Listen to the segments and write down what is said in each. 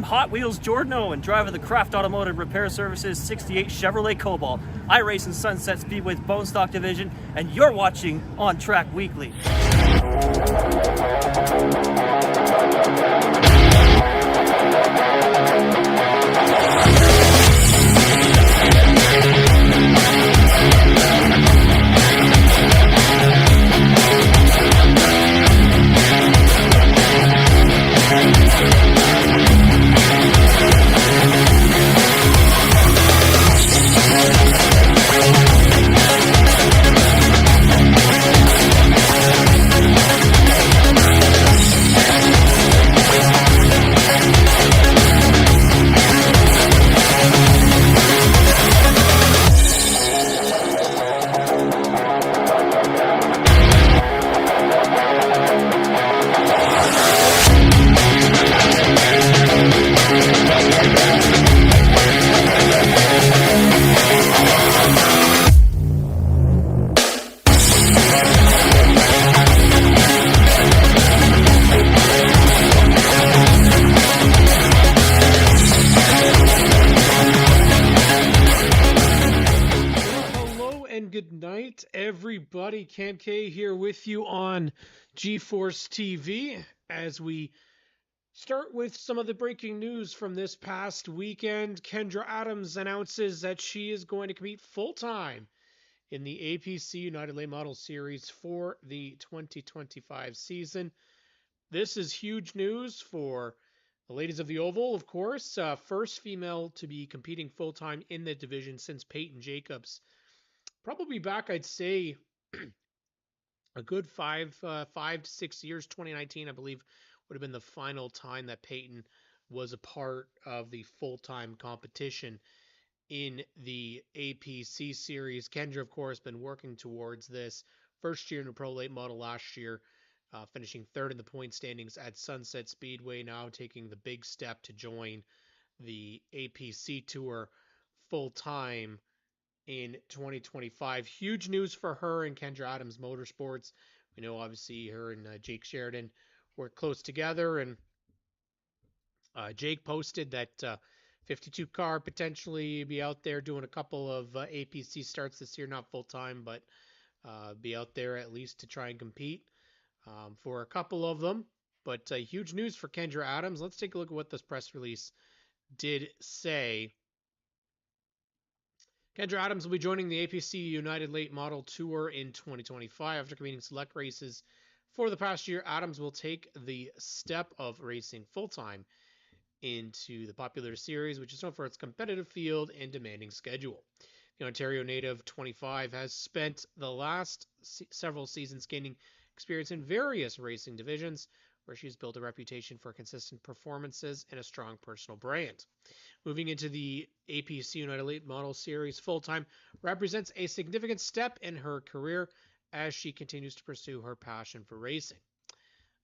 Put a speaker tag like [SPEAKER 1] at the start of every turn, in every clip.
[SPEAKER 1] Hot Wheels Jordan Owen, driver of the Craft Automotive Repair Services 68 Chevrolet Cobalt. I race in Sunset Speedway's Bone Stock Division, and you're watching ONTrack Weekly.
[SPEAKER 2] Everybody, Ken K here with you on GeForce TV as we start with some of the breaking news from this past weekend. Kendra Adams announces that she is going to compete full-time in the APC United Late Model Series for the 2025 season. This is huge news for the ladies of the Oval, of course. First female to be competing full-time in the division since Peyton Jacobs. Probably back, I'd say, a good 5 to 6 years. 2019, I believe, would have been the final time that Peyton was a part of the full-time competition in the APC series. Kendra, of course, been working towards this. First year in a pro late model last year, finishing third in the point standings at Sunset Speedway, now taking the big step to join the APC Tour full-time in 2025. Huge news for her and Kendra Adams Motorsports. We know, obviously, her and Jake Sheridan work close together, and Jake posted that 52 car potentially be out there doing a couple of APC starts this year, not full-time, but be out there at least to try and compete for a couple of them. But huge news for Kendra Adams. Let's take a look at what this press release did say. Kendra Adams will be joining the APC United Late Model Tour in 2025. After competing select races for the past year, Adams will take the step of racing full-time into the popular series, which is known for its competitive field and demanding schedule. The Ontario native, 25, has spent the last several seasons gaining experience in various racing divisions, where she's built a reputation for consistent performances and a strong personal brand. Moving into the APC United Late Model Series full-time represents a significant step in her career as she continues to pursue her passion for racing.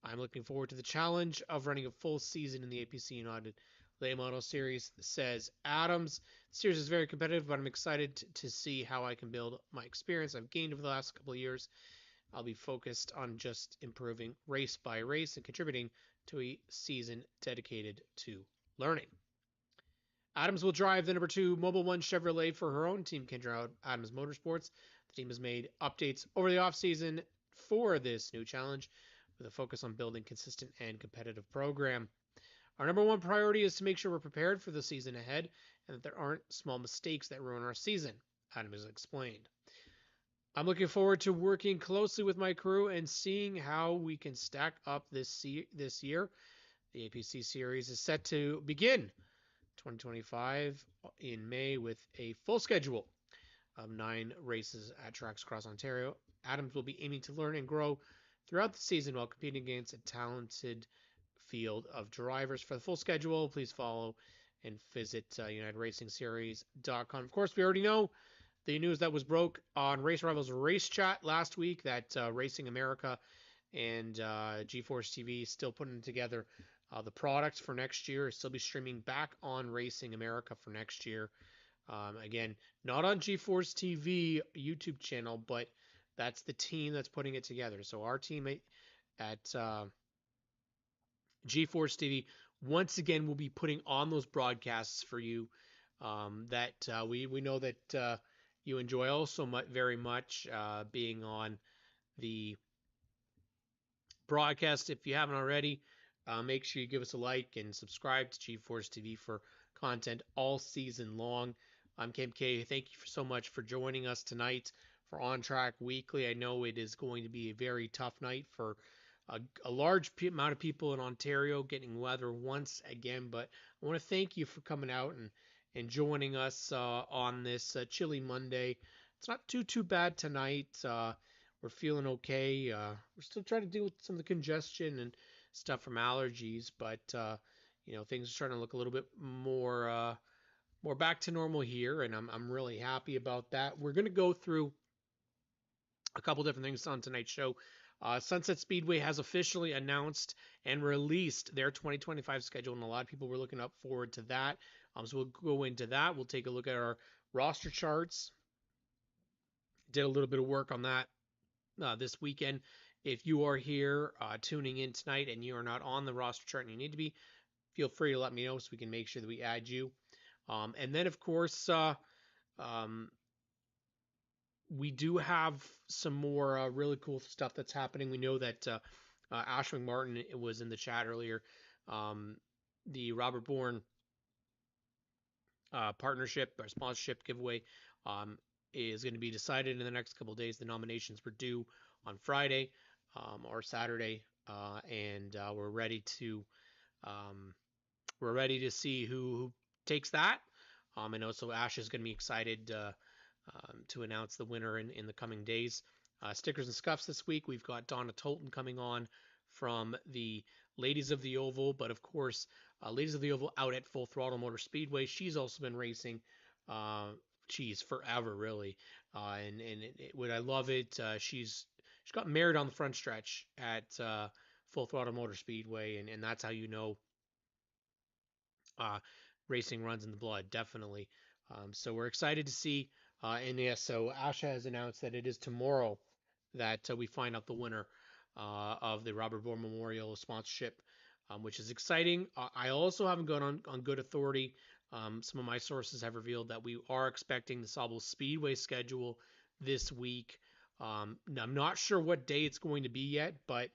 [SPEAKER 2] I'm looking forward to the challenge of running a full season in the APC United Late Model Series, says Adams. The series is very competitive, but I'm excited to see how I can build my experience I've gained over the last couple of years. I'll be focused on just improving race by race and contributing to a season dedicated to learning. Adams will drive the number 2 Mobil 1 Chevrolet for her own team, Kendra Adams Motorsports. The team has made updates over the offseason for this new challenge with a focus on building consistent and competitive program. Our number one priority is to make sure we're prepared for the season ahead and that there aren't small mistakes that ruin our season, Adams explained. I'm looking forward to working closely with my crew and seeing how we can stack up this year. The APC series is set to begin 2025 in May with a full schedule of 9 races at tracks across Ontario. Adams will be aiming to learn and grow throughout the season while competing against a talented field of drivers. For the full schedule, please follow and visit UnitedRacingSeries.com. Of course, we already know the news that was broke on Race Rivals Race Chat last week that Racing America and GeForce TV still putting together the product for next year. Still be streaming back on Racing America for next year. Again, not on GeForce TV YouTube channel, but that's the team that's putting it together. So our team at GeForce TV once again, we'll be putting on those broadcasts for you that we know that you enjoy also very much being on the broadcast. If you haven't already, make sure you give us a like and subscribe to GeForce TV for content all season long. I'm Kim K. Thank you so much for joining us tonight for ONTrack Weekly. I know it is going to be a very tough night for a large amount of people in Ontario getting weather once again, but I want to thank you for coming out and joining us on this chilly Monday. It's not too bad tonight. We're feeling okay. We're still trying to deal with some of the congestion and stuff from allergies, but things are starting to look a little bit more back to normal here, and I'm really happy about that. We're gonna go through a couple different things on tonight's show. Sunset Speedway has officially announced and released their 2025 schedule, and a lot of people were looking up forward to that. So we'll go into that. We'll take a look at our roster charts. Did a little bit of work on that this weekend. If you are here tuning in tonight and you are not on the roster chart and you need to be, feel free to let me know so we can make sure that we add you. And then, of course, we do have some more really cool stuff that's happening. We know that Ash McMartin was in the chat earlier. The Robert Bourne partnership or sponsorship giveaway is going to be decided in the next couple of days. The nominations were due on Friday or Saturday, and we're ready to see who takes that. And also Ash is going to be excited to announce the winner in the coming days. Stickers and Scuffs this week. We've got Donna Tolton coming on from the Ladies of the Oval, but of course, Ladies of the Oval out at Full Throttle Motor Speedway. She's also been racing. She's forever, really. What I love it, she got married on the front stretch at Full Throttle Motor Speedway, and that's how you know racing runs in the blood, definitely. So we're excited to see. And yes, so Asha has announced that it is tomorrow that we find out the winner of the Robert Bourne Memorial sponsorship, which is exciting. I also haven't gone on good authority. Some of my sources have revealed that we are expecting the Sauble Speedway schedule this week. I'm not sure what day it's going to be yet, but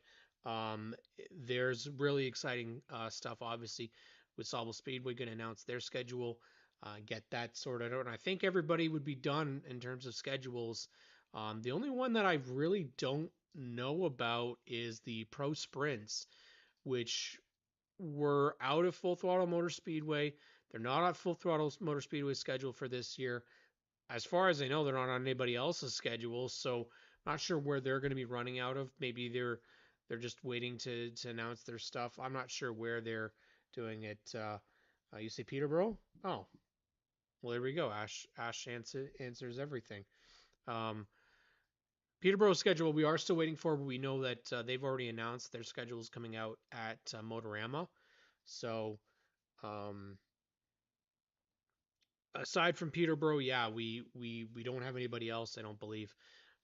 [SPEAKER 2] there's really exciting stuff, obviously, with Sauble Speedway going to announce their schedule, get that sorted out. And I think everybody would be done in terms of schedules. The only one that I really don't know about is the Pro Sprints, which were out of Full Throttle Motor Speedway. They're not on Full Throttle Motor Speedway schedule for this year. As far as I know, they're not on anybody else's schedule, so not sure where they're going to be running out of. Maybe they're just waiting to announce their stuff. I'm not sure where they're doing it. You say Peterborough? Oh, well, there we go. Ash answers everything. Peterborough's schedule we are still waiting for, but we know that they've already announced their schedule is coming out at Motorama. So aside from Peterborough, yeah, we don't have anybody else, I don't believe,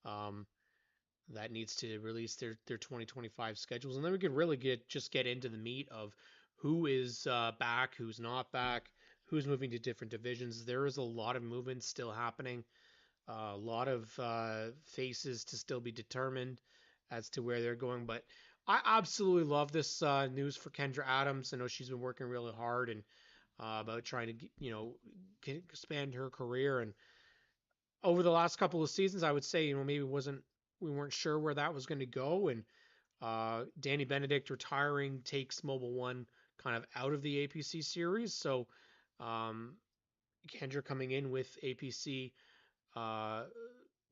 [SPEAKER 2] that needs to release their 2025 schedules. And then we could really get into the meat of who is back, who's not back, who's moving to different divisions. There is a lot of movement still happening, a lot of faces to still be determined as to where they're going. But I absolutely love this news for Kendra Adams. I know she's been working really hard and about trying to expand her career. And over the last couple of seasons, I would say maybe we weren't sure where that was going to go. And Danny Benedict retiring takes Mobile One kind of out of the APC series. So Kendra coming in with APC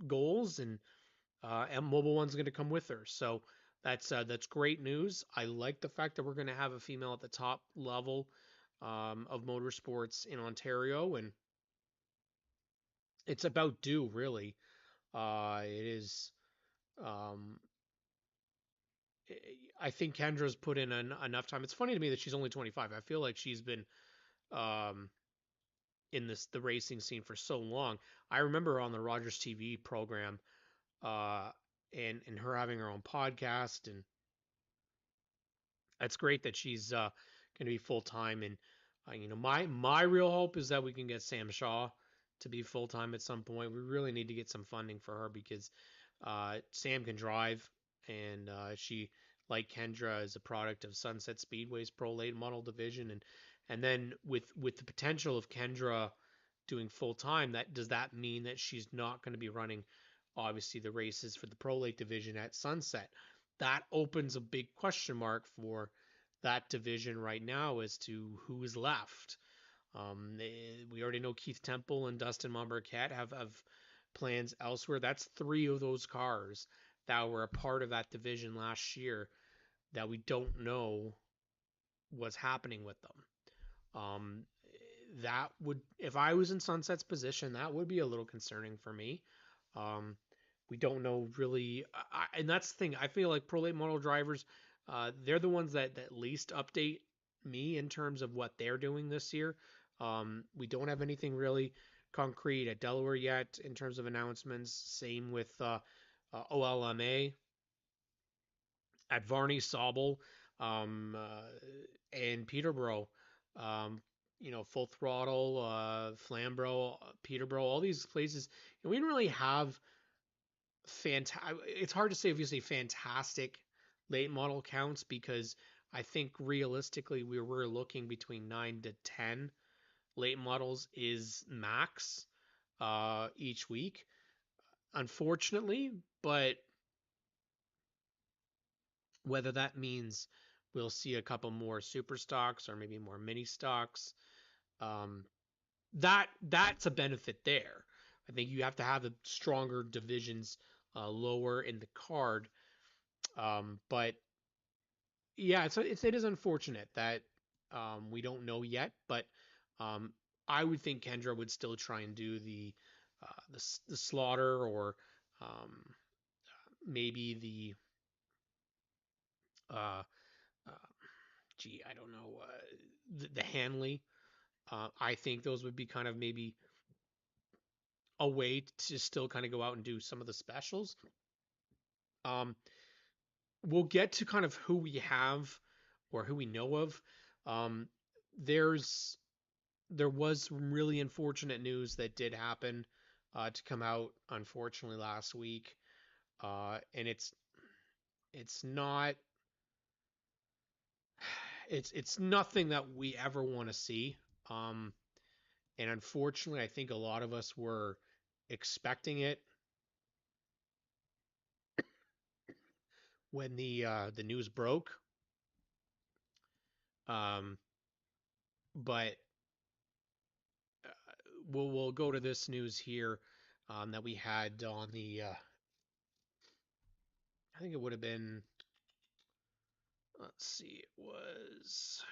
[SPEAKER 2] goals, and Mobile One's going to come with her. So that's great news. I like the fact that we're going to have a female at the top level of motorsports in Ontario, and it's about due, really. It is. I think Kendra's put in enough time. It's funny to me that she's only 25. I feel like she's been in the racing scene for so long. I remember on the Rogers TV program and her having her own podcast, and it's great that she's going going to be full time. And my real hope is that we can get Sam Shaw to be full time at some point. We really need to get some funding for her because Sam can drive, and she, like Kendra, is a product of Sunset Speedway's pro late model division, and then with the potential of Kendra doing full time, does that mean that she's not going to be running obviously the races for the pro late division at Sunset? That opens a big question mark for that division right now as to who is left. We already know Keith Temple and Dustin Monbercat have plans elsewhere. That's 3 of those cars that were a part of that division last year that we don't know what's happening with them. That would, if I was in Sunset's position, that would be a little concerning for me. We don't know really, and that's the thing. I feel like pro late model drivers, they're the ones that least update me in terms of what they're doing this year. We don't have anything really concrete at Delaware yet in terms of announcements. Same with OLMA at Varney, Sauble, and Peterborough. Um, Full Throttle, Flamborough, Peterborough, all these places. And we didn't really have it's hard to say obviously fantastic late model counts because I think realistically we were looking between 9 to 10 late models is max each week, unfortunately. But whether that means we'll see a couple more super stocks or maybe more mini stocks, um, that's a benefit there. I think you have to have the stronger divisions lower in the card. But yeah, it is unfortunate that we don't know yet. But I would think Kendra would still try and do the slaughter or um, maybe uh, uh, I don't know, the Hanley. I think those would be kind of maybe a way to still kind of go out and do some of the specials. Um, we'll get to kind of who we have or who we know of. Um, there was some really unfortunate news that did happen to come out unfortunately last week, and it's not it's nothing that we ever want to see. Um, and unfortunately, I think a lot of us were expecting it when the news broke. Um, but we'll go to this news here that we had on the I think it would have been, let's see, it was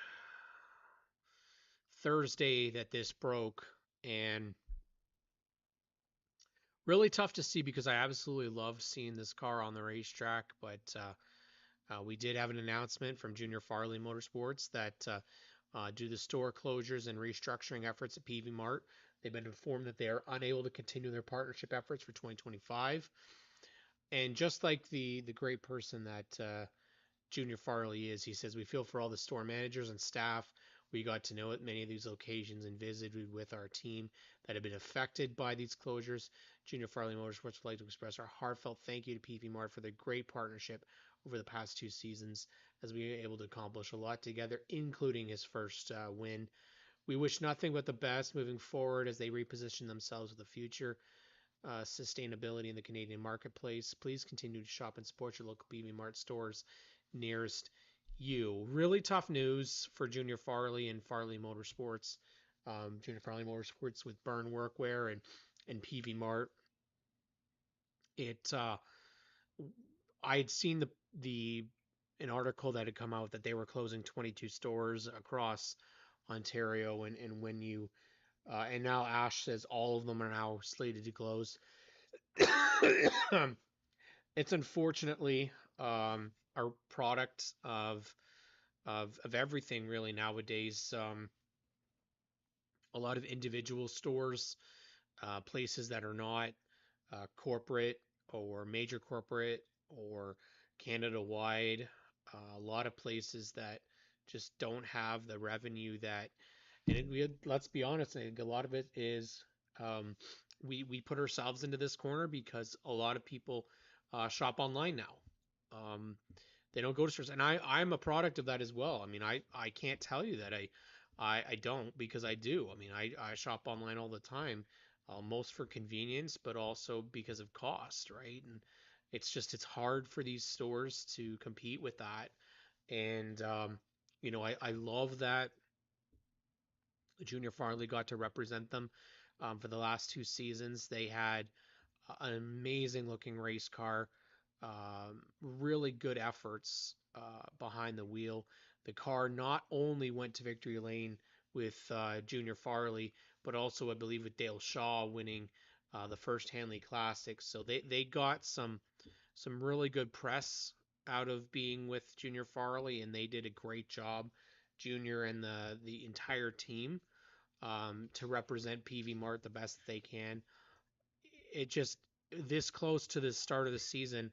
[SPEAKER 2] Thursday that this broke, and really tough to see because I absolutely loved seeing this car on the racetrack. But we did have an announcement from Junior Farley Motorsports that due to store closures and restructuring efforts at PV Mart, they've been informed that they are unable to continue their partnership efforts for 2025. And just like the great person that Junior Farley is, he says, we feel for all the store managers and staff we got to know at many of these locations and visited with our team that have been affected by these closures. Junior Farley Motorsports would like to express our heartfelt thank you to PV Mart for their great partnership over the past 2 seasons as we were able to accomplish a lot together, including his first win. We wish nothing but the best moving forward as they reposition themselves for the future sustainability in the Canadian marketplace. Please continue to shop and support your local PV Mart stores nearest you. Really tough news for Junior Farley and Farley Motorsports. Junior Farley Motorsports with Burn Workwear and PV Mart. It I had seen the an article that had come out that they were closing 22 stores across Ontario, and when you and now Ash says all of them are now slated to close. It's unfortunately a product of everything really nowadays. A lot of individual stores, places that are not corporate or major corporate or Canada wide, a lot of places that just don't have the revenue that, and let's be honest, I think a lot of it is um, we put ourselves into this corner because a lot of people shop online now. Um, they don't go to stores, and I'm a product of that as well. I mean, I can't tell you that I don't, because I do. I mean, I shop online all the time, most for convenience, but also because of cost, right? And it's hard for these stores to compete with that. And I love that Junior Farley got to represent them for the last two seasons. They had an amazing looking race car, really good efforts behind the wheel. The car not only went to victory lane with Junior Farley, but also I believe with Dale Shaw winning the first Hanley Classic. So they got some really good press out of being with Junior Farley, and they did a great job, Junior and the entire team, to represent PV Mart the best that they can. It just, this close to the start of the season,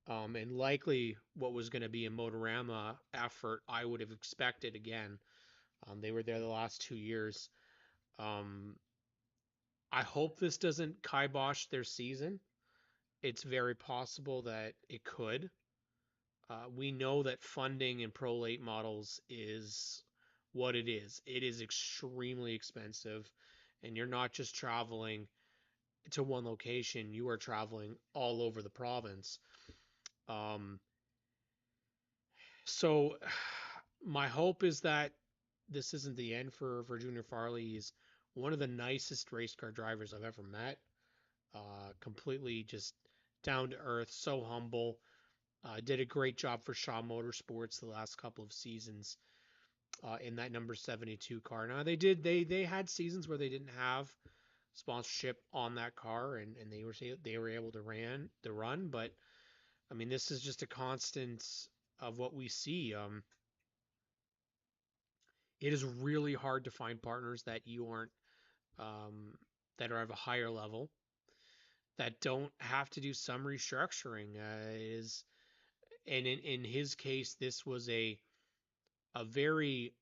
[SPEAKER 2] and likely what was going to be a Motorama effort, I would have expected again. They were there the last 2 years. Um, I hope this doesn't kibosh their season. It's very possible that it could. We know that funding in Pro Late models is what it is. It is extremely expensive, and you're not just traveling to one location, you are traveling all over the province. Um, so my hope is that this isn't the end for Junior Farley. He's one of the nicest race car drivers I've ever met. Completely just down to earth, so humble. Did a great job for Shaw Motorsports the last couple of seasons in that number 72 car. Now they had seasons where they didn't have sponsorship on that car, and they were able to run, but I mean, this is just a constant of what we see. It is really hard to find partners that you aren't that are of a higher level, that don't have to do some restructuring. And in his case, this was a very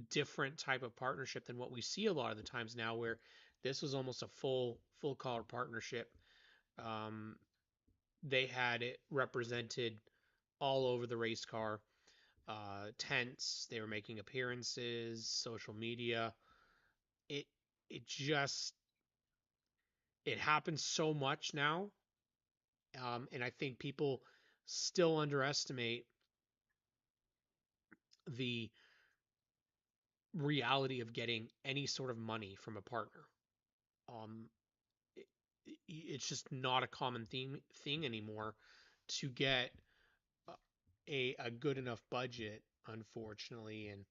[SPEAKER 2] different type of partnership than what we see a lot of the times now, where this was almost a full collar partnership. Um, they had it represented all over the race car, tents. They were making appearances, social media. It it just it happens so much now, and I think people still underestimate the reality of getting any sort of money from a partner. Um, it, it's just not a common thing anymore to get a good enough budget, unfortunately. And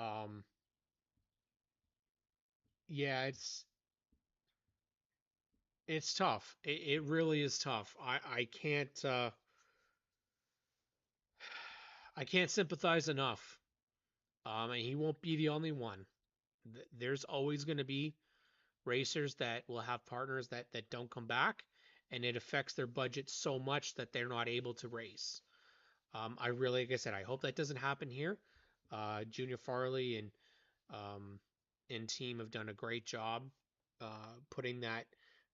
[SPEAKER 2] um, yeah, it's tough. It really is tough. I can't sympathize enough. And he won't be the only one. There's always going to be racers that will have partners that don't come back, and it affects their budget so much that they're not able to race. I really, like I said, I hope that doesn't happen here. Junior Farley um, and team have done a great job putting that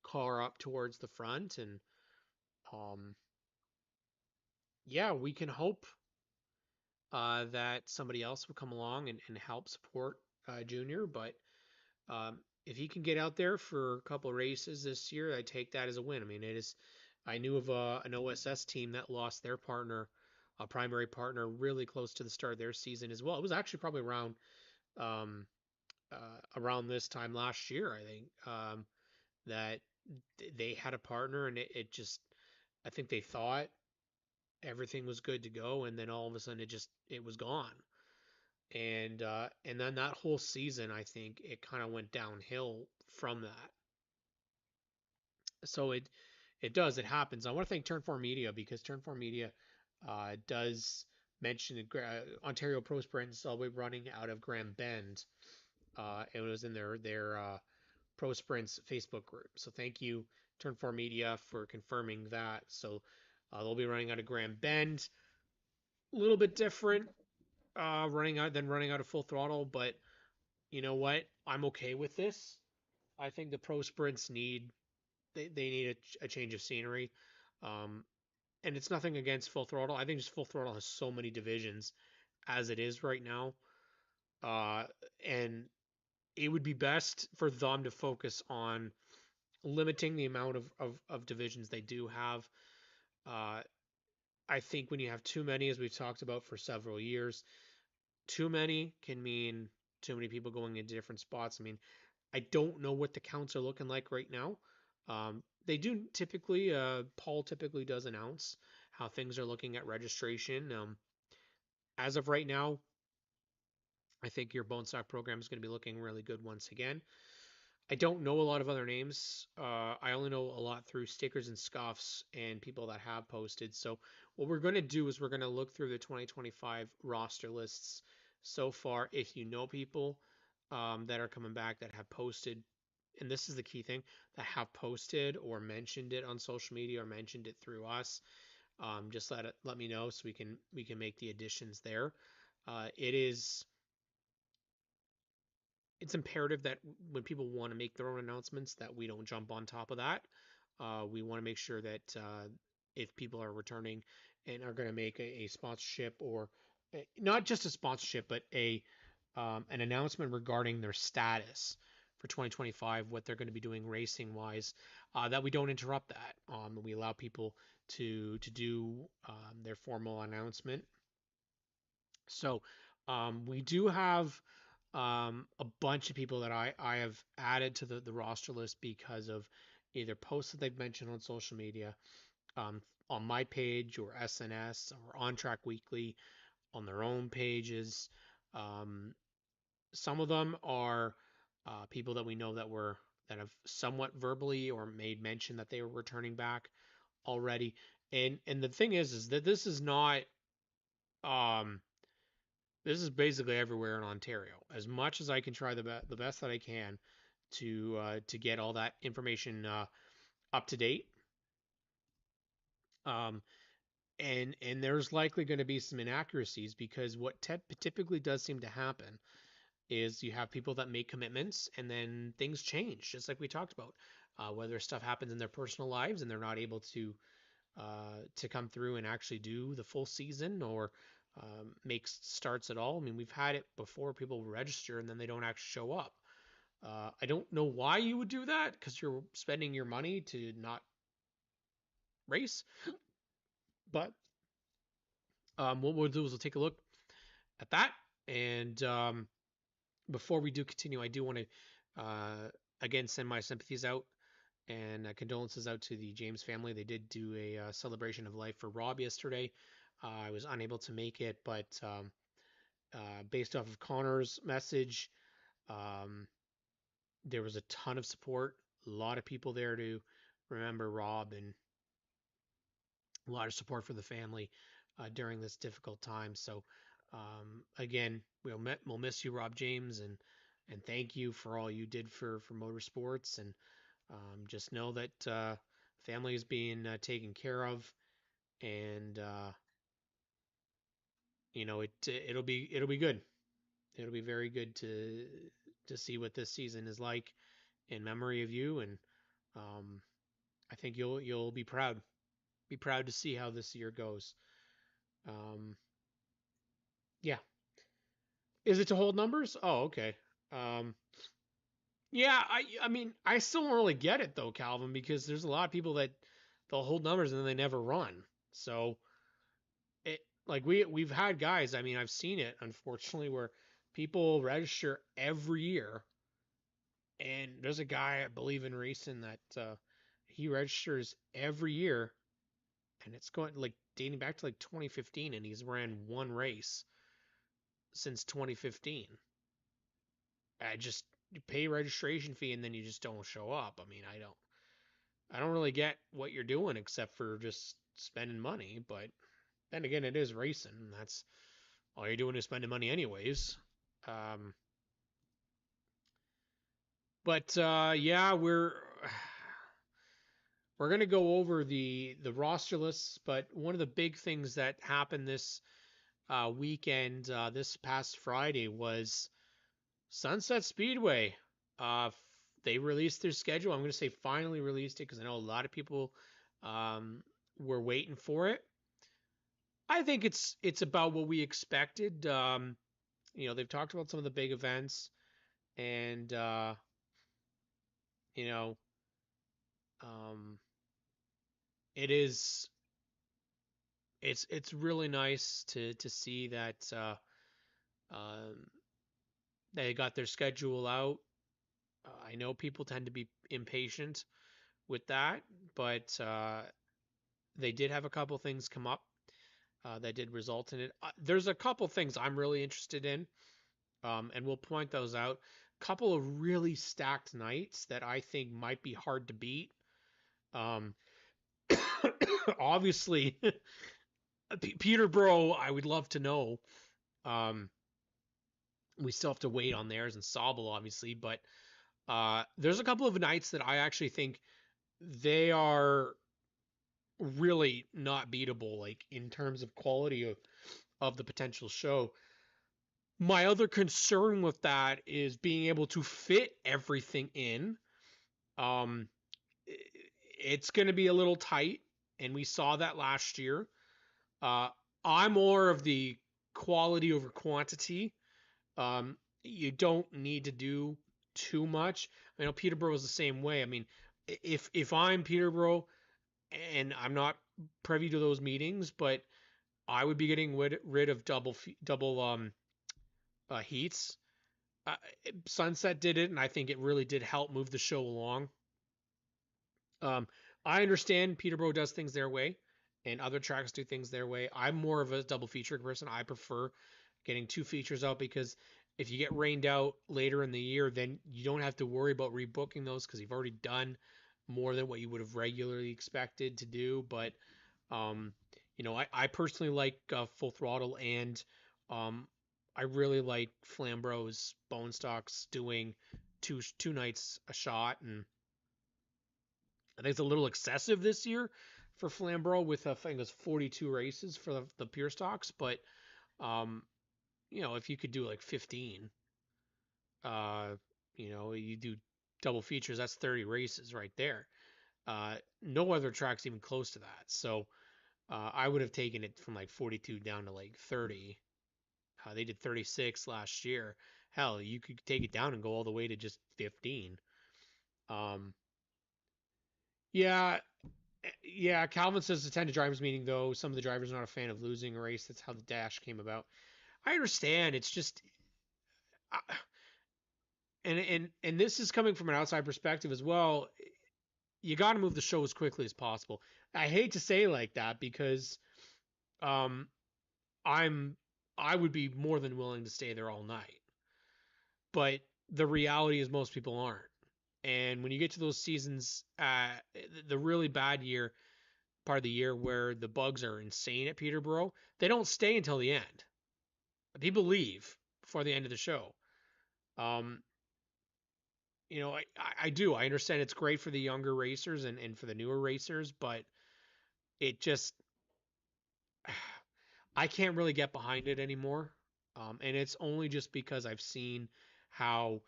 [SPEAKER 2] car up towards the front, and um, yeah, we can hope that somebody else will come along and help support Junior. But if he can get out there for a couple of races this year, I take that as a win. I mean, it is. I knew of an OSS team that lost their partner, a primary partner, really close to the start of their season as well. It was actually probably um, around this time last year, I think, that they had a partner, and it just, I think they thought everything was good to go, and then all of a sudden it was gone. And then that whole season, I think it kind of went downhill from that. So it happens. I want to thank Turn 4 Media, because Turn 4 Media does mention Ontario Pro Sprints will be running out of Grand Bend. It was in their Pro Sprints Facebook group. So thank you, Turn 4 Media, for confirming that. So they'll be running out of Grand Bend. A little bit different. running out of full throttle. But you know what? I'm okay with this. I think the pro sprints they need a change of scenery. Um, and it's nothing against full throttle. I think just full throttle has so many divisions as it is right now. Uh, and it would be best for them to focus on limiting the amount of divisions they do have. Uh, I think when you have too many, as we've talked about for several years, too many can mean too many people going into different spots. I mean, I don't know what the counts are looking like right now. They do typically, Paul typically does announce how things are looking at registration. As of right now, I think your bone stock program is going to be looking really good once again. I don't know a lot of other names. I only know a lot through stickers and scuffs and people that have posted. So what we're going to do is we're going to look through the 2025 roster lists so far. If you know people that are coming back that have posted, and this is the key thing, that have posted or mentioned it on social media or mentioned it through us, just let me know so we can make the additions there. It is it's imperative that when people want to make their own announcements that we don't jump on top of that. We want to make sure that if people are returning and are going to make a sponsorship or not just a sponsorship, but a an announcement regarding their status for 2025, what they're going to be doing racing wise, that we don't interrupt that. We allow people to do their formal announcement. So we do have a bunch of people that I have added to the roster list because of either posts that they've mentioned on social media, on my page or SNS or ONTrack Weekly on their own pages. Um, some of them are people that we know that have somewhat verbally or made mention that they were returning back already. And the thing is that um, this is basically everywhere in Ontario. As much as I can try the best that I can to get all that information up to date, um, and there's likely going to be some inaccuracies because what typically does seem to happen is you have people that make commitments and then things change, just like we talked about. Whether stuff happens in their personal lives and they're not able to come through and actually do the full season or make starts at all. I mean, we've had it before. People register and then they don't actually show up. I don't know why you would do that because you're spending your money to not race. But what we'll do is we'll take a look at that. And before we do continue, I do want to again send my sympathies out and condolences out to the James family. They did do a celebration of life for Rob yesterday. I was unable to make it, but based off of Connor's message, um, there was a ton of support, a lot of people there to remember Rob, and a lot of support for the family during this difficult time. So, again, we'll miss you, Rob James, and thank you for all you did for motorsports. And just know that family is being taken care of, and it'll be good. It'll be very good to see what this season is like in memory of you, and um, I think you'll be proud. Be proud to see how this year goes. Um, yeah. Is it to hold numbers? Oh, okay. Um, yeah, I mean, I still don't really get it though, Calvin, because there's a lot of people that they'll hold numbers and then they never run. So it like we've had guys, I mean, I've seen it unfortunately where people register every year, and there's a guy I believe in racing that he registers every year, and it's going like dating back to like 2015, and he's ran one race since 2015. I just you pay registration fee and then you just don't show up. I mean, I don't really get what you're doing except for just spending money, but then again, it is racing. And that's all you're doing is spending money anyways. Um, but yeah, we're gonna go over the roster lists. But one of the big things that happened weekend this past Friday was Sunset Speedway. They released their schedule. I'm going to say finally released it because I know a lot of people um, were waiting for it. I think it's about what we expected. They've talked about some of the big events, and you know, um, it is it's really nice to see that um, they got their schedule out. I know people tend to be impatient with that, but they did have a couple things come up that did result in it. There's a couple things I'm really interested in, and we'll point those out. Couple of really stacked nights that I think might be hard to beat. Um, obviously, Peterborough, I would love to know. Um, we still have to wait on theirs and Sobel, obviously, but there's a couple of nights that I actually think they are really not beatable, like in terms of quality of the potential show. My other concern with that is being able to fit everything in. Um, it's going to be a little tight, and we saw that last year. Uh, I'm more of the quality over quantity. You don't need to do too much. I know Peterborough is the same way. I mean, if I'm Peterborough and I'm not privy to those meetings, but I would be getting rid of double heats. Uh, Sunset did it, and I think it really did help move the show along. Um, I understand Peterborough does things their way, and other tracks do things their way. I'm more of a double feature person. I prefer getting two features out because if you get rained out later in the year, then you don't have to worry about rebooking those because you've already done more than what you would have regularly expected to do. But um, I personally like Full Throttle, and um, I really like Flambrow's Bone Stocks doing two nights a shot, and I think it's a little excessive this year for Flamborough with I think it was 42 races for the pure stocks, but um, if you could do like 15, uh, you do double features, that's 30 races right there. No other track's even close to that. So I would have taken it from like 42 down to like 30. They did 36 last year. Hell, you could take it down and go all the way to just 15. Um, yeah, yeah. Calvin says attend a drivers meeting though. Some of the drivers are not a fan of losing a race. That's how the dash came about. I understand. It's just, and this is coming from an outside perspective as well. You got to move the show as quickly as possible. I hate to say like that because um, I'm I would be more than willing to stay there all night. But the reality is most people aren't. And when you get to those seasons, the really bad year, part of the year where the bugs are insane at Peterborough, they don't stay until the end. People leave before the end of the show. Um, I do. I understand it's great for the younger racers and for the newer racers, but it just, I can't really get behind it anymore. And it's only just because I've seen how,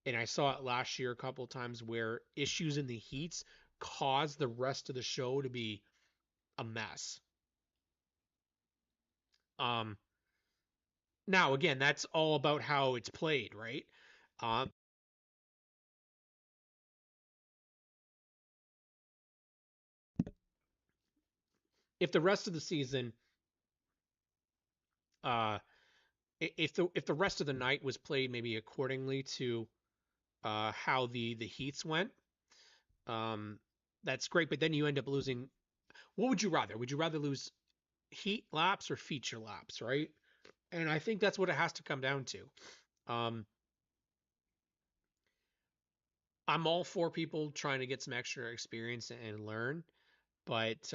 [SPEAKER 2] and I saw it last year a couple of times where issues in the heats caused the rest of the show to be a mess. Um, Now, again, that's all about how it's played, right? Um, if the rest of the season, uh, if the rest of the night was played maybe accordingly to how the heats went, um, that's great. But then you end up losing. What would you rather? Would you rather lose heat laps or feature laps, right? And I think that's what it has to come down to. Um, I'm all for people trying to get some extra experience and learn, but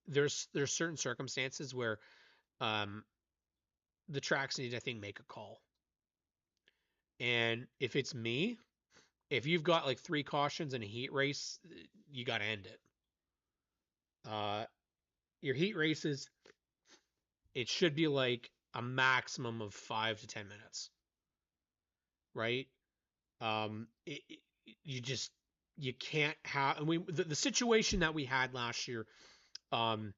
[SPEAKER 2] there's certain circumstances where um, the tracks need, I think, make a call. And if it's me, if you've got like three cautions in a heat race, you got to end it. Uh, your heat races, it should be like a maximum of 5 to 10 minutes, right? You just you can't have. And the situation that we had last year, um,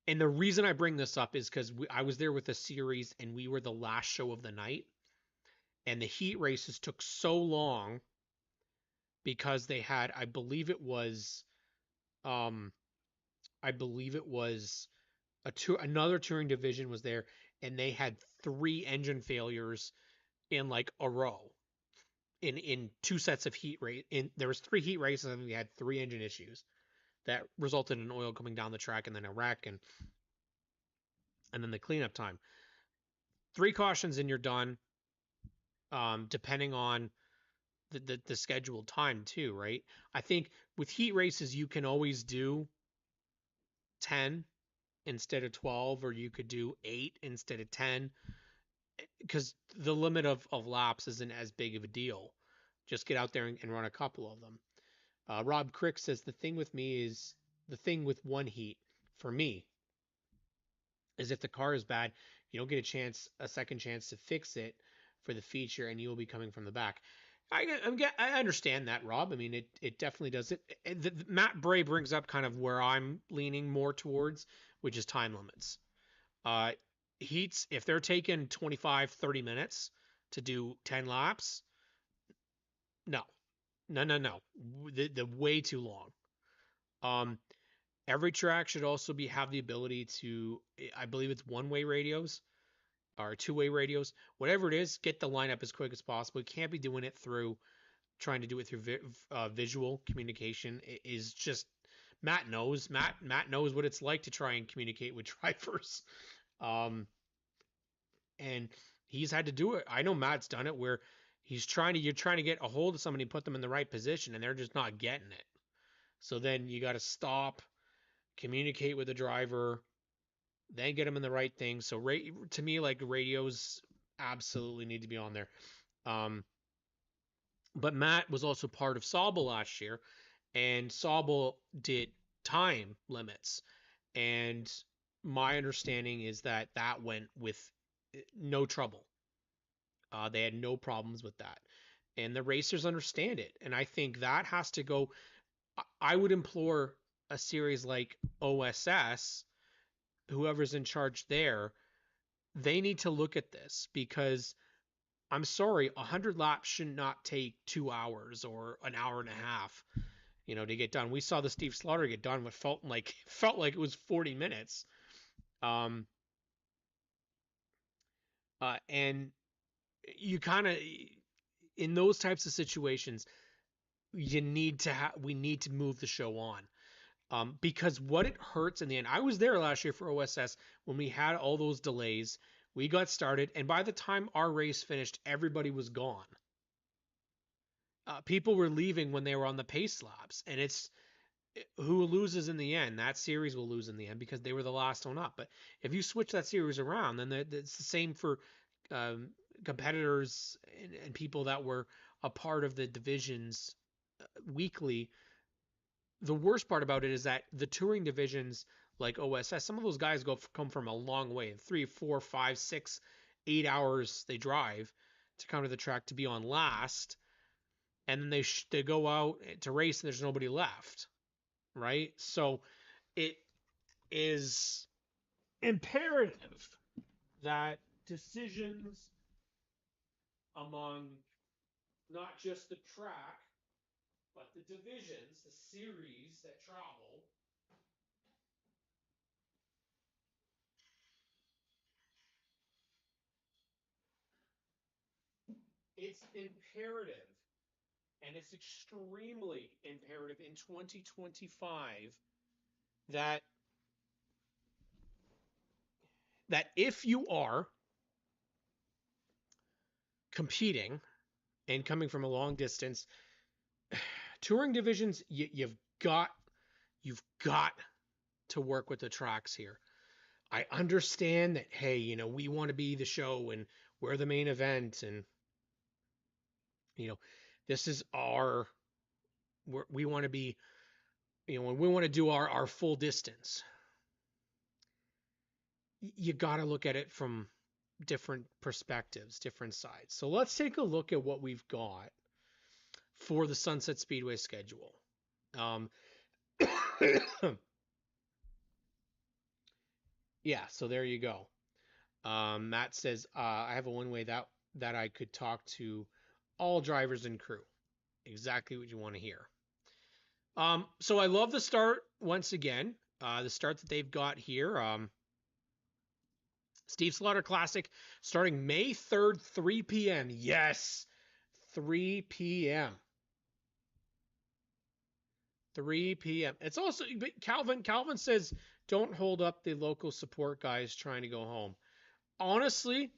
[SPEAKER 2] and the reason I bring this up is because I was there with the series and we were the last show of the night, and the heat races took so long because they had, um, I believe it was another touring division was there, and they had 3 engine failures in like a row in 2 sets of heat rate. In there was 3 heat races and we had 3 engine issues that resulted in oil coming down the track and then a wreck and then the cleanup time. 3 cautions and you're done. Depending on the scheduled time too, right? I think with heat races you can always do 10 instead of 12, or you could do 8 instead of 10, because the limit of laps isn't as big of a deal. Just get out there and run a couple of them. Rob Crick says the thing with one heat for me is if the car is bad, you don't get a second chance to fix it for the feature, and you will be coming from the back. I understand that, Rob. I mean, it definitely does it. Matt Bray brings up kind of where I'm leaning more towards, which is time limits. Uh, Heats, if they're taking 25, 30 minutes to do 10 laps, no, no. The way too long. Um, every track should also have the ability to, I believe it's one-way radios or two-way radios, whatever it is, get the lineup as quick as possible. You can't be doing it through trying to do it through visual communication. It is just Matt knows what it's like to try and communicate with drivers, and he's had to do it. I know Matt's done it where you're trying to get a hold of somebody, put them in the right position, and they're just not getting it. So then you got to stop, communicate with the driver, then get them in the right thing. So to me, like, radios absolutely need to be on there. But Matt was also part of Sauble last year, and Sauble did time limits. And my understanding is that went with no trouble. They had no problems with that. And the racers understand it. And I think that has to go. I would implore a series like OSS, whoever's in charge there, they need to look at this, because I'm sorry, 100 laps should not take 2 hours or an hour and a half, to get done. We saw the Steve Slaughter get done what felt like it was 40 minutes. And you kind of, in those types of situations, we need to move the show on. Because what it hurts in the end, I was there last year for OSS when we had all those delays. We got started, and by the time our race finished, everybody was gone. People were leaving when they were on the pace laps, and it's who loses in the end. That series will lose in the end because they were the last one up. But if you switch that series around, then it's the same for competitors and people that were a part of the divisions weekly. The worst part about it is that the touring divisions like OSS, some of those guys come from a long way, 3, 4, 5, 6, 8 hours they drive to come to the track to be on last, and then they go out to race and there's nobody left, right? So it is imperative that decisions among not just the track, but the divisions, the series that travel, it's imperative, and it's extremely imperative in 2025 that if you are competing and coming from a long distance, touring divisions, you've got to work with the tracks here. I understand that, hey, we want to be the show and we're the main event, and this is we want to be, when we want to do our full distance. you got to look at it from different perspectives, different sides. So let's take a look at what we've got for the Sunset Speedway schedule. Um, yeah, so there you go. Matt says, I have a one way that I could talk to all drivers and crew. Exactly what you want to hear. So I love the start once again. The start that they've got here. Steve Slaughter Classic starting May 3rd, 3 p.m. Yes, 3 p.m. 3 p.m. It's also Calvin says don't hold up the local support guys trying to go home. Honestly,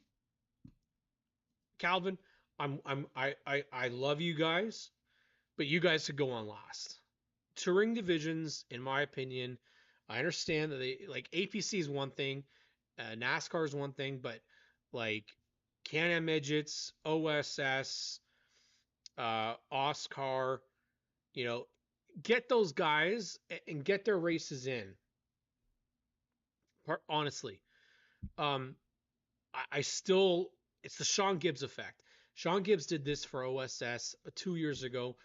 [SPEAKER 2] Calvin, I love you guys, but you guys could go on last. Touring divisions, in my opinion, I understand that they like APC is one thing, NASCAR is one thing, but like Can-Am midgets, OSS, Oscar, you know, get those guys and get their races in. Honestly, um, I still it's the Sean Gibbs effect. Sean Gibbs did this for OSS 2 years ago.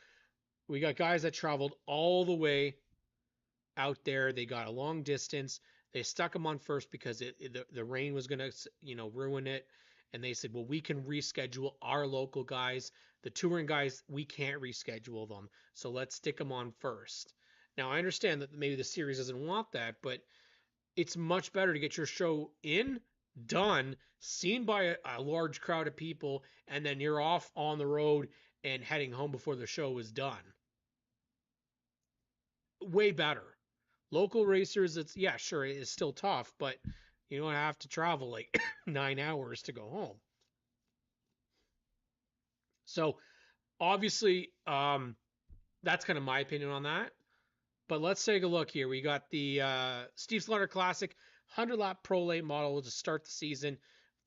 [SPEAKER 2] We got guys that traveled all the way out there. They got a long distance. They stuck them on first because the rain was going to ruin it. And they said, well, we can reschedule our local guys. The touring guys, we can't reschedule them. So let's stick them on first. Now, I understand that maybe the series doesn't want that, but it's much better to get your show in, done, seen by a large crowd of people, and then you're off on the road and heading home before the show is done. Way better. Local racers, it's yeah, sure, it is still tough, but you don't have to travel like 9 hours to go home. So obviously, that's kind of my opinion on that. But let's take a look here. We got the Steve Slaughter Classic 100-lap Pro Late model to start the season.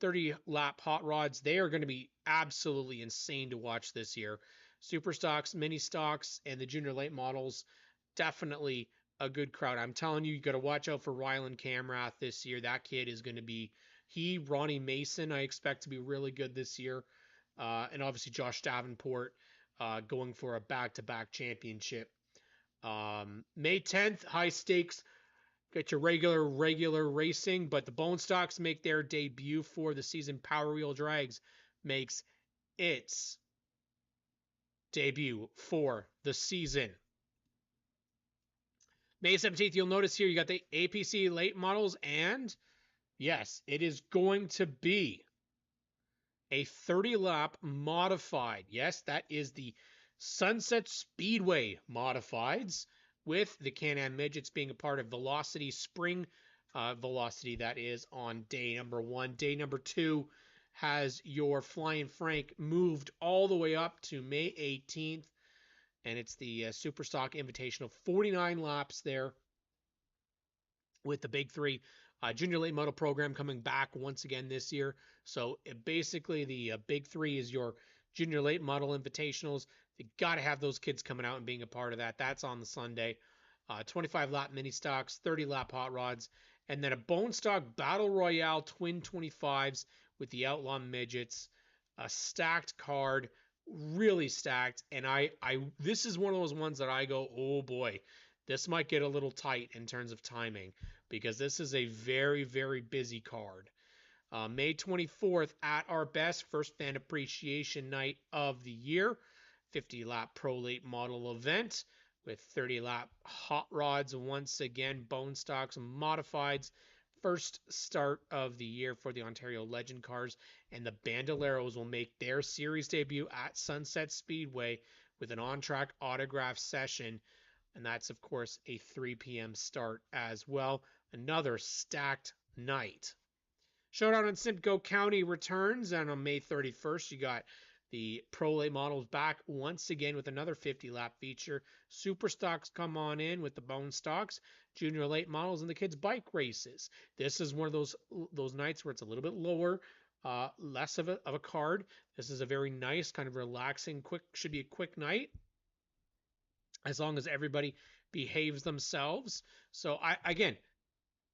[SPEAKER 2] 30-lap hot rods. They are going to be absolutely insane to watch this year. Super stocks, mini stocks, and the junior late models. Definitely a good crowd. I'm telling you, you got to watch out for Rylan Camrath this year. That kid is going to be Ronnie Mason, I expect to be really good this year. And obviously Josh Davenport going for a back-to-back championship. May 10th, high stakes. Get your regular racing, but the Bone Stocks make their debut for the season. Power Wheel Drags makes its debut for the season. May 17th, you'll notice here you got the APC late models, and yes, it is going to be a 30-lap modified. Yes, that is the Sunset Speedway modifieds, with the Can-Am midgets being a part of Velocity Spring Velocity. That is on day number 1. Day number 2 has your Flying Frank moved all the way up to May 18th, and it's the Superstock Invitational. 49 laps there with the Big 3. Junior Late Model program coming back once again this year. So basically the Big 3 is your Junior Late Model Invitationals. You got to have those kids coming out and being a part of that. That's on the Sunday. 25-lap mini stocks, 30-lap hot rods, and then a Bone Stock Battle Royale Twin 25s with the Outlaw midgets. A stacked card, really stacked. And this is one of those ones that I go, oh boy, this might get a little tight in terms of timing, because this is a very, very busy card. May 24th, at our best, first fan appreciation night of the year. 50-lap Pro Late model event with 30-lap hot rods. Once again, Bone Stocks modifieds. First start of the year for the Ontario Legend cars. And the Bandoleros will make their series debut at Sunset Speedway with an ONTrack autograph session. And that's, of course, a 3 p.m. start as well. Another stacked night. Showdown in Simcoe County returns, and on May 31st, you got the Pro Late models back once again with another 50-lap feature. Super Stocks come on in with the Bone Stocks, Junior Late models, and the kids' bike races. This is one of those nights where it's a little bit lower, less of a card. This is a very nice, kind of relaxing, should be a quick night, as long as everybody behaves themselves. So again,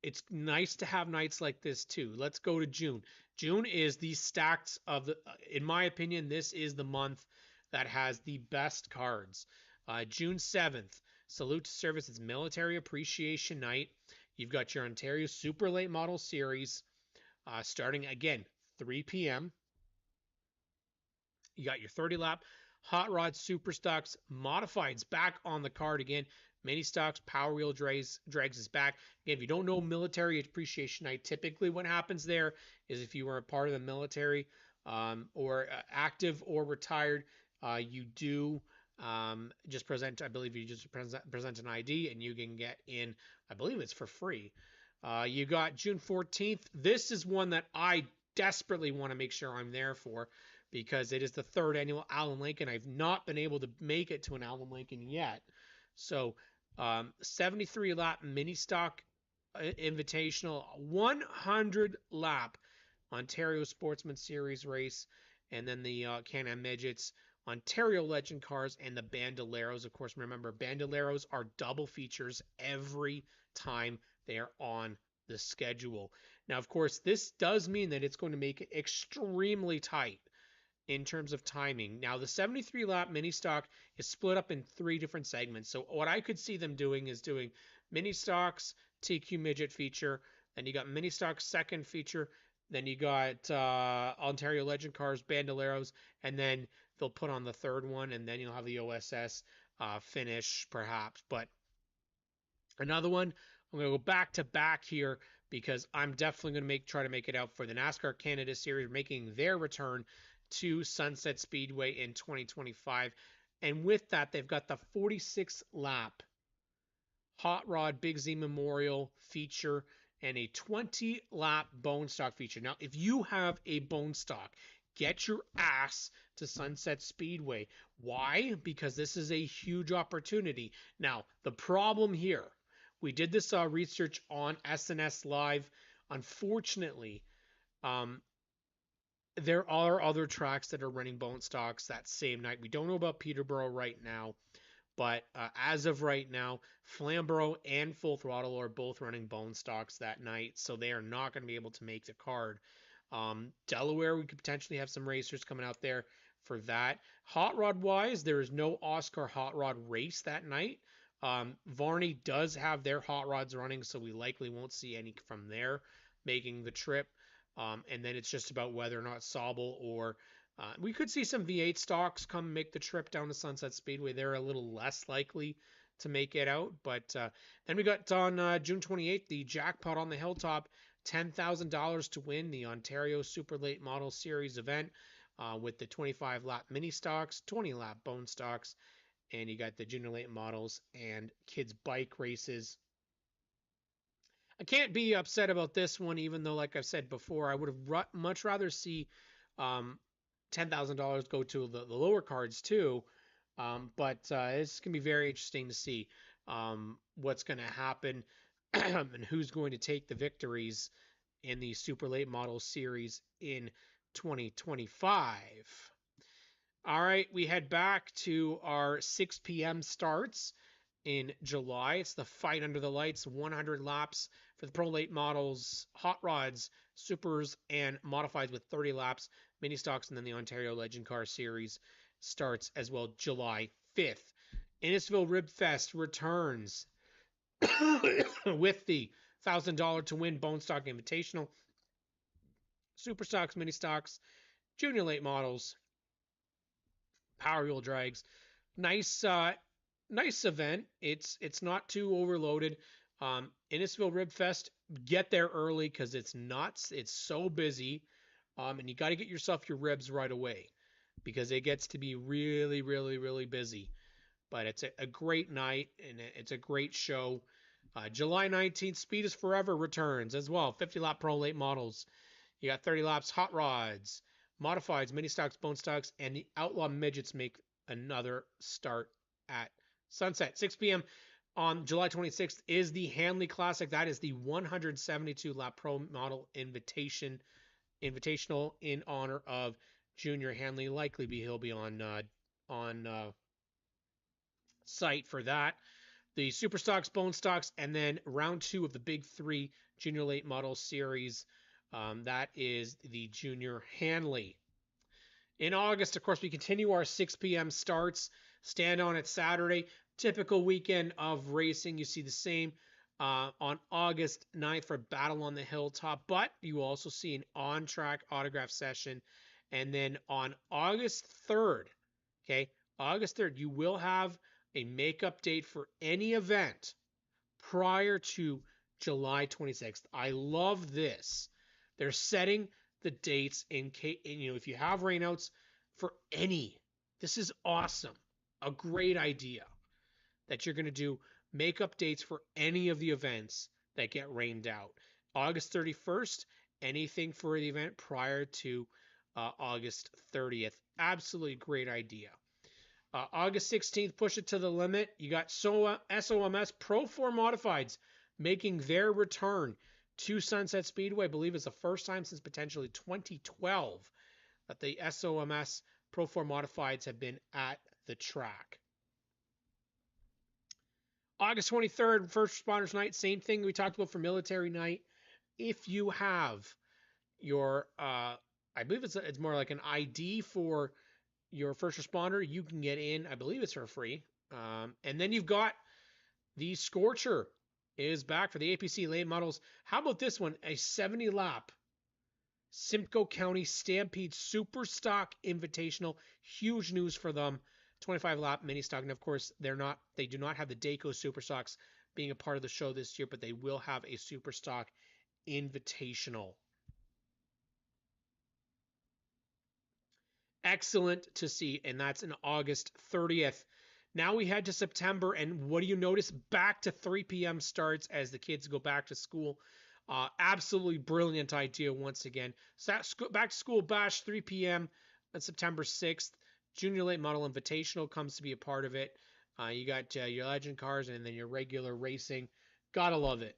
[SPEAKER 2] it's nice to have nights like this too. Let's go to June. June is the stacked of the, in my opinion, this is the month that has the best cards. June 7th, Salute to Service. It's Military Appreciation Night. You've got your Ontario Super Late Model Series starting again 3 p.m. You got your 30 lap Hot Rod Super Stocks Modifieds back on the card again. Mini Stocks Power Wheel Drags is back. Again, if you don't know Military Appreciation Night, typically what happens there is if you were a part of the military or active or retired, you do just present, I believe you just present an ID and you can get in, I believe it's for free. You got June 14th. This is one that I desperately want to make sure I'm there for because it is the third annual Alan Lincoln. I've not been able to make it to an Alan Lincoln yet. So 73 lap mini stock invitational, 100 lap Ontario Sportsman Series race, and then the Can-Am Midgets, Ontario Legend Cars, and the Bandoleros. Of course, remember, Bandoleros are double features every time they are on the schedule. Now, of course, this does mean that it's going to make it extremely tight in terms of timing. Now, the 73 lap mini stock is split up in 3 different segments. So what I could see them doing is doing mini stocks, TQ midget feature, then you got mini stocks second feature, then you got Ontario Legend Cars, Bandoleros, and then they'll put on the third one, and then you'll have the OSS finish perhaps. But another one, I'm going to go back to back here because I'm definitely going to try to make it out for the NASCAR Canada Series, making their return to Sunset Speedway in 2025. And with that, they've got the 46 lap Hot Rod Big Z Memorial feature and a 20 lap bone stock feature. Now, if you have a bone stock, get your ass to Sunset Speedway. Why? Because this is a huge opportunity. Now, the problem here, we did this research on SNS Live. Unfortunately, there are other tracks that are running bone stocks that same night. We don't know about Peterborough right now, but as of right now, Flamborough and Full Throttle are both running bone stocks that night, so they are not going to be able to make the card. Delaware, we could potentially have some racers coming out there for that. Hot Rod wise, there is no Oscar Hot Rod race that night. Varney does have their hot rods running, so we likely won't see any from there making the trip. And then it's just about whether or not Sauble or we could see some V8 stocks come make the trip down to Sunset Speedway. They're a little less likely to make it out. But then we got on June 28th, the jackpot on the hilltop, $10,000 to win the Ontario Super Late Model Series event with the 25 lap mini stocks, 20 lap bone stocks, and you got the junior late models and kids bike races. I can't be upset about this one, even though, like I've said before, I would have much rather see $10,000 go to the lower cards too. But it's going to be very interesting to see what's going to happen and who's going to take the victories in the Super Late Model Series in 2025. All right, we head back to our 6 p.m. starts in July. It's the Fight Under the Lights, 100 laps for the Pro Late Models, Hot Rods, Supers, and Modifieds with 30 laps, mini stocks, and then the Ontario Legend Car Series starts as well July 5th. Innisfil Rib Fest returns with the $1,000 to win Bone Stock Invitational, Super Stocks, Mini Stocks, Junior Late Models, Power Wheel Drags. Nice event. It's not too overloaded. Innisfil Rib Fest, get there early because it's nuts. It's so busy. And you got to get yourself your ribs right away because it gets to be really, really, really busy. But it's a great night and it's a great show. July 19th, Speed is Forever returns as well. 50 lap Pro Late Models. You got 30 laps Hot Rods, Modifieds, Mini Stocks, Bone Stocks, and the Outlaw Midgets make another start at Sunset. 6 p.m. on July 26th is the Hanley Classic. That is the 172 lap Pro Model Invitational in honor of Junior Hanley. Likely he'll be on site for that. the Super Stocks, Bone Stocks, and then round 2 of the Big 3 Junior Late Model Series. That is the Junior Hanley. In August, of course, we continue our 6 p.m. starts. Stand on it Saturday. Typical weekend of racing. You see the same on August 9th for Battle on the Hilltop, but you also see an on-track autograph session. And then on August 3rd, okay, August 3rd, you will have a makeup date for any event prior to July 26th. I love this. They're setting the dates in case, if you have rainouts for any. This is awesome. A great idea that you're going to do makeup dates for any of the events that get rained out. August 31st, anything for the event prior to August 30th. Absolutely great idea. August 16th, push it to the limit. You got SOMS Pro 4 Modifieds making their return to Sunset Speedway. I believe it's the first time since potentially 2012 that the SOMS Pro 4 Modifieds have been at the track. August 23rd, First Responders Night, same thing we talked about for Military Night. If you have your, I believe it's more like an ID for your first responder, you can get in. I believe it's for free. And then you've got the Scorcher is back for the APC late models. How about this one? A 70-lap Simcoe County Stampede Super Stock Invitational. Huge news for them. 25-lap mini stock, and of course they do not have the Dayco Super Stocks being a part of the show this year, but they will have a Super Stock Invitational. Excellent to see, and that's in August 30th. Now we head to September, and what do you notice? Back to 3 p.m. starts as the kids go back to school. Absolutely brilliant idea once again. Back to school bash, 3 p.m. on September 6th. Junior Late Model Invitational comes to be a part of it. You got your legend cars and then your regular racing. Gotta love it.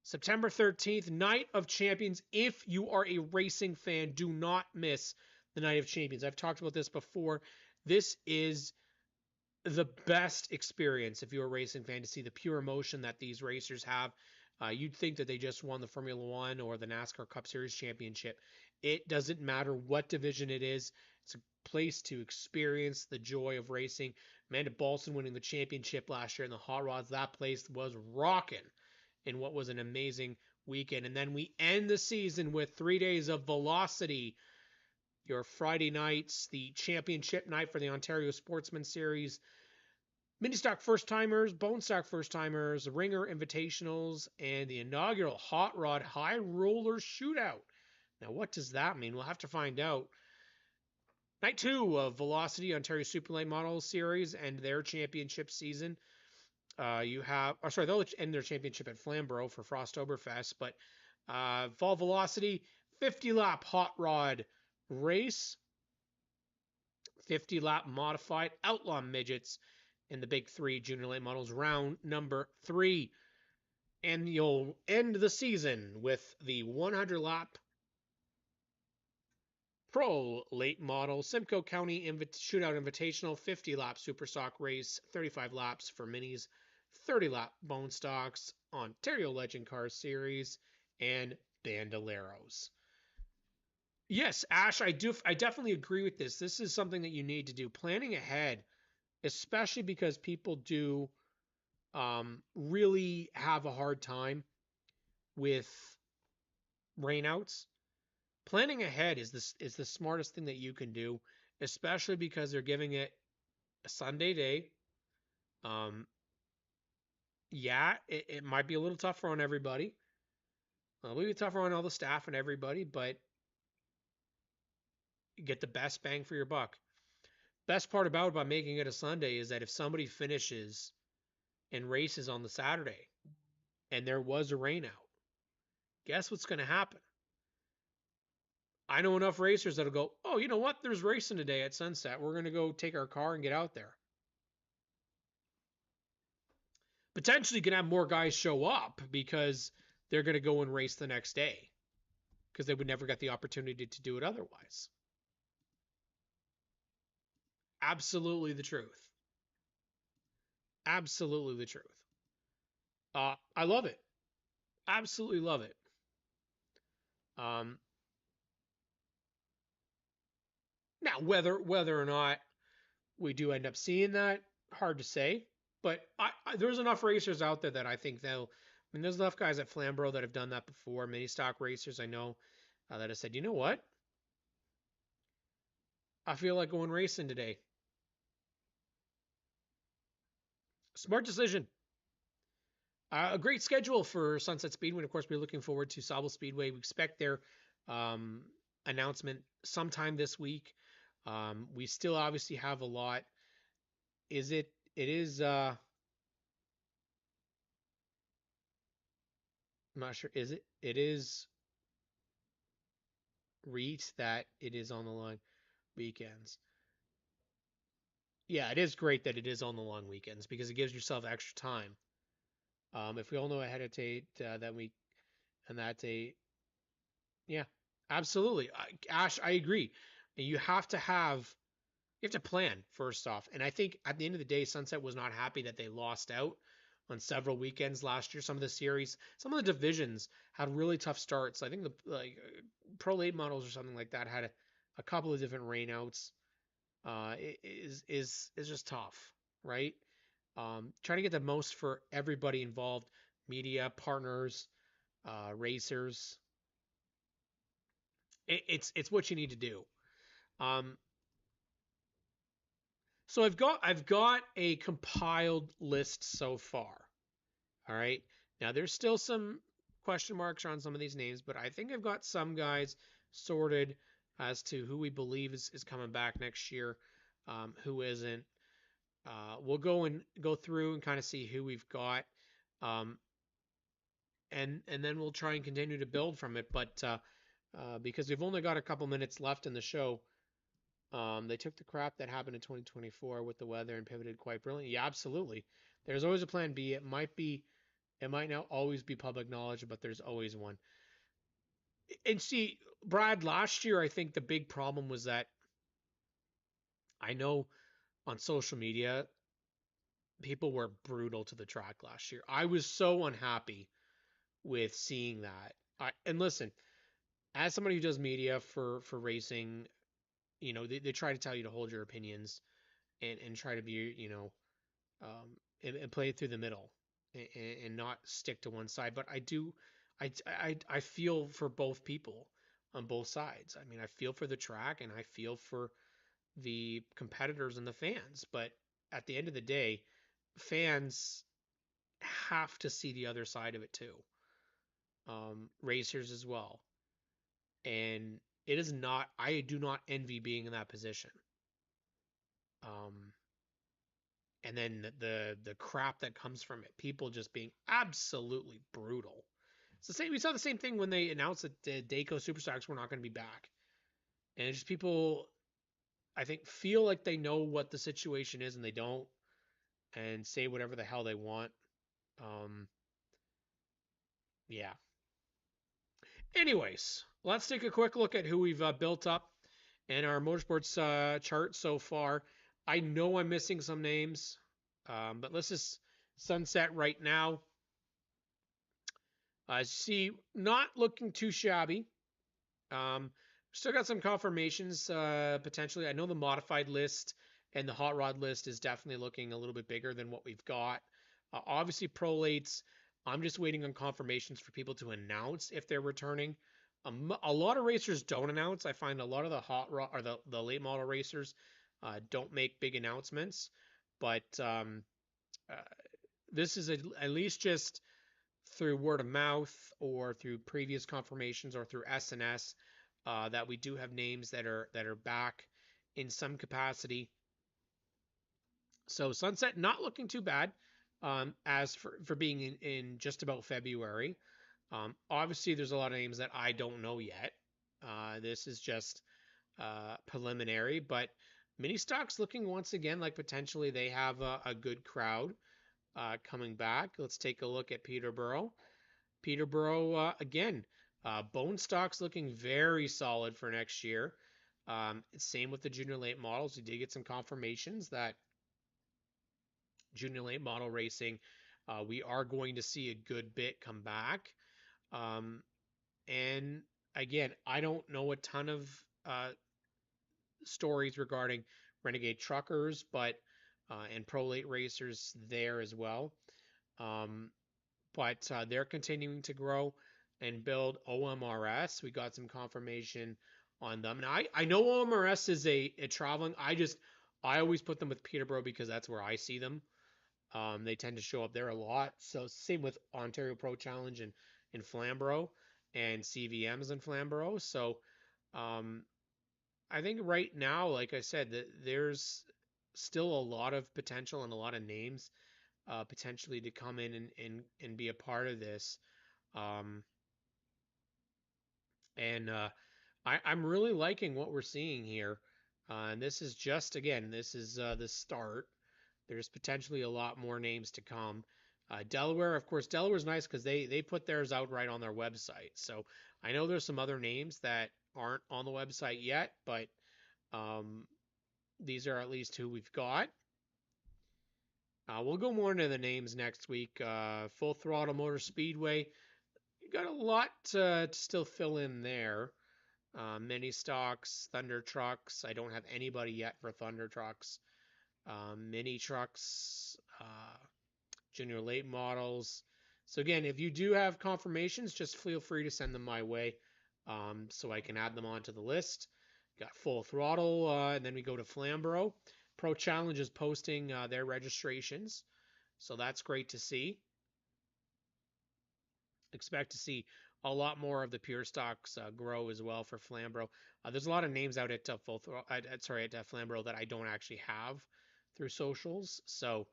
[SPEAKER 2] September 13th, Night of Champions. If you are a racing fan, do not miss the Night of Champions. I've talked about this before. This is the best experience if you're a racing fan to see the pure emotion that these racers have. You'd think that they just won the Formula One or the NASCAR Cup Series championship. It doesn't matter what division it is. It's a place to experience the joy of racing. Amanda Balson winning the championship last year in the Hot Rods. That place was rocking in what was an amazing weekend. And then we end the season with 3 days of Velocity. Your Friday nights, the championship night for the Ontario Sportsman Series, Mini Stock First Timers, Bone Stock First Timers, Ringer Invitationals, and the inaugural Hot Rod High Roller Shootout. Now, what does that mean? We'll have to find out. Night 2 of Velocity Ontario Super Late Model Series and their championship season. They'll end their championship at Flamborough for Frosttoberfest, but Fall Velocity 50-lap hot rod race, 50-lap modified Outlaw Midgets in the Big 3 Junior Late Models round number 3. And you'll end the season with the 100-lap Pro Late Model Simcoe County Shootout Invitational, 50-lap Super Stock race, 35 laps for minis, 30-lap Bone Stocks, Ontario Legend Car Series, and Bandoleros. Yes, Ash, I definitely agree with this. This is something that you need to do. Planning ahead, especially because people do really have a hard time with rainouts. Planning ahead is the smartest thing that you can do, especially because they're giving it a Sunday day. It might be a little tougher on everybody. It will be tougher on all the staff and everybody, but you get the best bang for your buck. Best part about making it a Sunday is that if somebody finishes and races on the Saturday and there was a rain out, guess what's going to happen? I know enough racers that'll go, oh, you know what? There's racing today at sunset. We're going to go take our car and get out there. Potentially can have more guys show up because they're going to go and race the next day because they would never get the opportunity to do it otherwise. Absolutely the truth. Absolutely the truth. I love it. Absolutely love it. Um, Now, whether or not we do end up seeing that, hard to say. But there's enough racers out there that I think they'll. I mean, there's enough guys at Flamborough that have done that before. Mini stock racers I know that have said, you know what, I feel like going racing today. Smart decision. A great schedule for Sunset Speedway. Of course, we're looking forward to Sauble Speedway. We expect their um, announcement sometime this week. We still obviously have a lot. Is it? It is. I'm not sure. Is it? It is REIT that it is on the long weekends. Yeah, it is great that it is on the long weekends because it gives yourself extra time. If we all know ahead of that week and that day, yeah, absolutely. Ash, I agree. You have to plan first off. And I think at the end of the day, Sunset was not happy that they lost out on several weekends last year. Some of the series, some of the divisions had really tough starts. I think the Pro Late models or something like that had a couple of different rainouts. Is just tough, right? Trying to get the most for everybody involved, media, partners, racers. It's what you need to do. Um, so I've got a compiled list so far. All right. Now there's still some question marks on some of these names, but I think I've got some guys sorted as to who we believe is coming back next year, who isn't. We'll go through and kind of see who we've got, um, and then we'll try and continue to build from it. But because we've only got a couple minutes left in the show, they took the crap that happened in 2024 with the weather and pivoted quite brilliantly. Yeah, absolutely. There's always a plan B. It might not always be public knowledge, but there's always one. And see, Brad, last year I think the big problem was that I know on social media people were brutal to the track last year. I was so unhappy with seeing that. And listen, as somebody who does media for racing, they try to tell you to hold your opinions and try to be, and play it through the middle and not stick to one side. But I feel for both people on both sides. I mean, I feel for the track and I feel for the competitors and the fans. But at the end of the day, fans have to see the other side of it too. Racers as well. And it is not, I do not envy being in that position. Um, and then the crap that comes from it, people just being absolutely brutal. It's the same. We saw the same thing when they announced that the Dayco Superstocks were not going to be back, and it's just people, I think, feel like they know what the situation is and they don't, and say whatever the hell they want. Um, yeah. Anyways, let's take a quick look at who we've built up in our motorsports chart so far. I know I'm missing some names, but let's just sunset right now. I see, not looking too shabby. Still got some confirmations potentially. I know the modified list and the hot rod list is definitely looking a little bit bigger than what we've got. Obviously, prolates. I'm just waiting on confirmations for people to announce if they're returning. A lot of racers don't announce. I find a lot of the hot rod or the late model racers don't make big announcements. But uh, this is at least just through word of mouth or through previous confirmations or through SNS that we do have names that are back in some capacity. So Sunset not looking too bad as for being in just about February. Obviously, there's a lot of names that I don't know yet. This is just preliminary, but mini stocks looking once again like potentially they have a good crowd coming back. Let's take a look at Peterborough. Peterborough, again, bone stock's looking very solid for next year. Same with the junior late models. We did get some confirmations that junior late model racing. We are going to see a good bit come back. And again, I don't know a ton of stories regarding Renegade Truckers, but and Pro Late Racers there as well. But they're continuing to grow and build. OMRS, we got some confirmation on them. Now, I know OMRS is a traveling. I always put them with Peterborough because that's where I see them. They tend to show up there a lot. So same with Ontario Pro Challenge in Flamborough and CVMs in Flamborough. So I think right now, like I said, that there's still a lot of potential and a lot of names potentially to come in and be a part of this. I'm really liking what we're seeing here. And this is just, again, this is the start. There's potentially a lot more names to come. Delaware, of course, Delaware's nice because they put theirs out right on their website. So I know there's some other names that aren't on the website yet, but these are at least who we've got. We'll go more into the names next week. Full Throttle Motor Speedway, you got a lot to still fill in there. Mini Stocks, Thunder Trucks. I don't have anybody yet for Thunder Trucks. Mini Trucks, Junior Late Models. So again, if you do have confirmations, just feel free to send them my way so I can add them onto the list. Got Full Throttle, and then we go to Flamborough. Pro Challenge is posting their registrations, so that's great to see. Expect to see a lot more of the pure stocks grow as well for Flamborough. There's a lot of names out at Flamborough that I don't actually have through socials. So,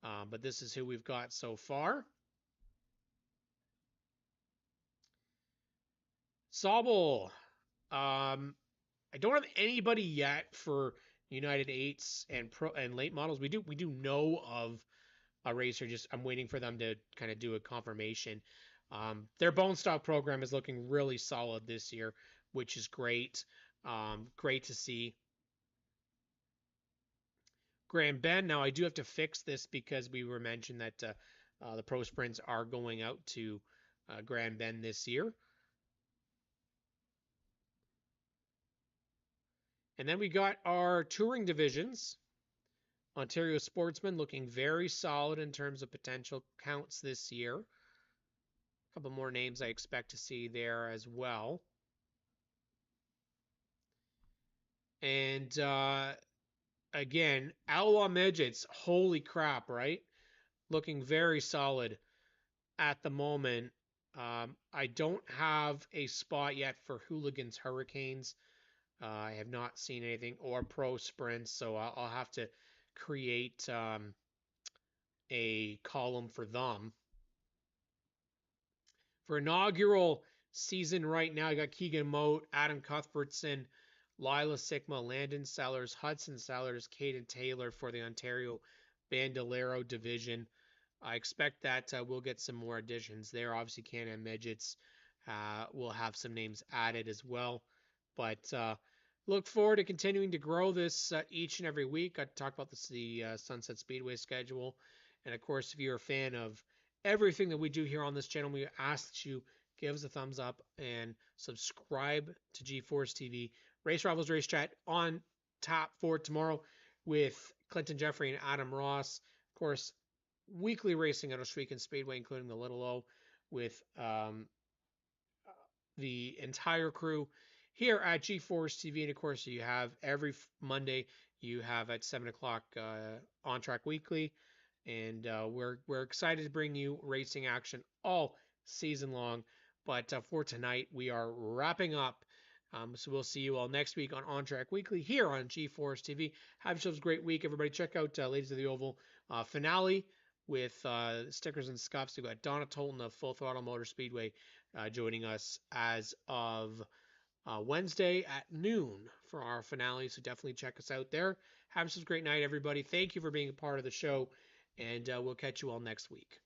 [SPEAKER 2] but this is who we've got so far. Sauble. I don't have anybody yet for United 8s and late models. We do know of a racer. I'm waiting for them to kind of do a confirmation. Their bone stock program is looking really solid this year, which is great. Great to see. Grand Bend. Now I do have to fix this because we were mentioned that the Pro Sprints are going out to Grand Bend this year. And then we got our touring divisions. Ontario Sportsman looking very solid in terms of potential counts this year. A couple more names I expect to see there as well. And again, Outlaw Midgets, holy crap, right? Looking very solid at the moment. I don't have a spot yet for Hooligans Hurricanes. I have not seen anything, or Pro Sprints, so I'll have to create a column for them. For inaugural season right now, you got Keegan Moat, Adam Cuthbertson, Lila Sigma, Landon Sellers, Hudson Sellers, Caden Taylor for the Ontario Bandolero division. I expect that we'll get some more additions there. Obviously, Can-Am Midgets will have some names added as well. But look forward to continuing to grow this each and every week. I talk about the Sunset Speedway schedule. And of course, if you're a fan of everything that we do here on this channel, we ask that you give us a thumbs up and subscribe to G-Force TV. Race Rivals Race Chat on tap for tomorrow with Clinton Jeffrey and Adam Ross. Of course, weekly racing at Ohsweken Speedway, including the Little O, with the entire crew here at G-Force TV. And of course, you have every Monday, you have at 7 o'clock ONTrack Weekly. And we're excited to bring you racing action all season long. But for tonight, we are wrapping up. So we'll see you all next week on ONTrack Weekly here on G-Force TV. Have yourselves a great week, everybody. Check out Ladies of the Oval finale with stickers and scuffs. We've got Donna Tolton of Full Throttle Motor Speedway joining us as of Wednesday at noon for our finale. So definitely check us out there. Have yourselves a great night, everybody. Thank you for being a part of the show. And we'll catch you all next week.